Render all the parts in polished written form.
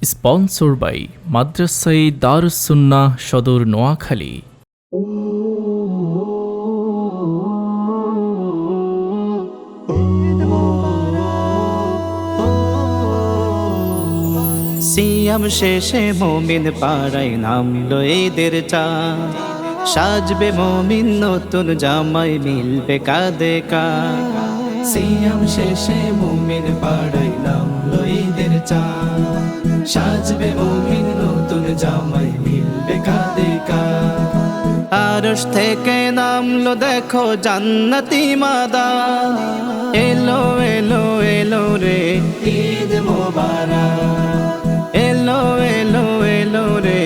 Sponsor by মাদ্রাসায়ে দারুস সুন্নাহ সদর নোয়াখালী। সিয়াম শেষে মুমিন পাড়ায় নামলো ঈদের চাঁদ, সাজবে মুমিন নতুন জামায় মিলবে কাঁধে কাঁধ। সিয়াম শেষে মুমিন পাড়ায় নামলো ঈদের চাঁদ, সাজবে মুমিন নতুন জামায় মিলবে কাঁধে কাঁধ। আরশ থেকে নামলো দেখো জান্নাতি মাদান, এলো এলো এলো রে ঈদ মোবারক, এলো এলো এলো রে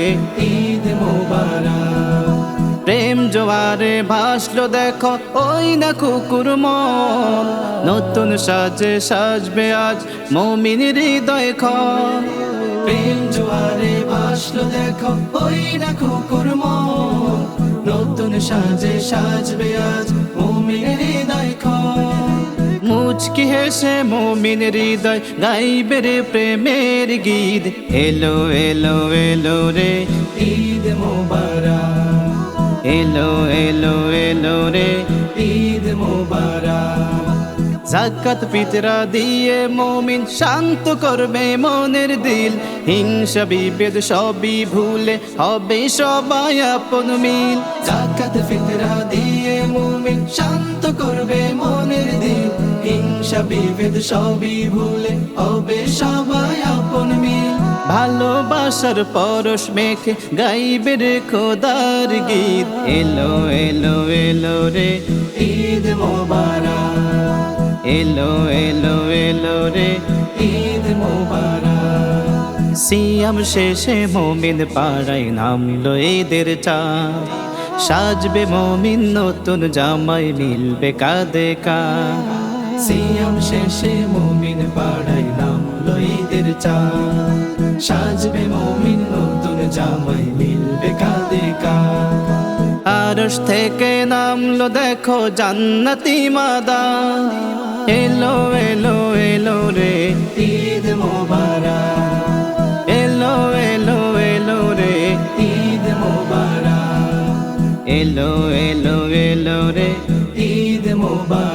ঈদ মোবারক। প্রেম জোয়ারে ভাসলো দেখো ওই না কুকুর মন, নতুন সাজে সাজবে আজ মুমিন হৃদয় খন। প্রেম জোয়ারে ভাসলো দেখো ওই না কুকুর মন, নতুন সাজে সাজবে আজ মুমিন হৃদয় খন। মুচকি হেসে মুমিন হৃদয় গাইবে রে প্রেমের গীত, এলো এলো এলো রে ঈদ মোবারক, এলো এলো এলো রে ঈদ মোবারক। যাকাত ফিতরা দিয়ে মুমিন শান্ত করবে মনের দিল, হিংসা বিভেদ সবই ভুলে হবে সবাই আপন মিল। যাকাত ফিতরা দিয়ে মুমিন শান্ত করবে মনের দিল, হিংসা বিভেদ সবই ভুলে হবে সবাই আপন মিল। ভালোবাসার পরশ মেখে গাইবে রে খোদার গীত, এলো এলো এলো রে ঈদ মোবারক, এলো এলো এলো রে ঈদ মোবারক। সিয়াম শেষে মুমিন পাড়ায় নামলো ঈদের চাঁদ, সাজবে মুমিন নতুন জামায় মিলবে কাঁধে কাঁধ। সিয়াম শেষে মুমিন পাড়ায় নামলো ঈদের চাঁদ, সাজবে মুমিন নতুন জামায় মিলবে কাঁধে কাঁধ। আরশ থেকে নামলো দেখো জান্নাতি মাদান, এলো এলো এলো রে ঈদ মোবারক, এলো এলো এলো রে ঈদ মোবারক, এলো এলো এলো রে ঈদ মোবারক।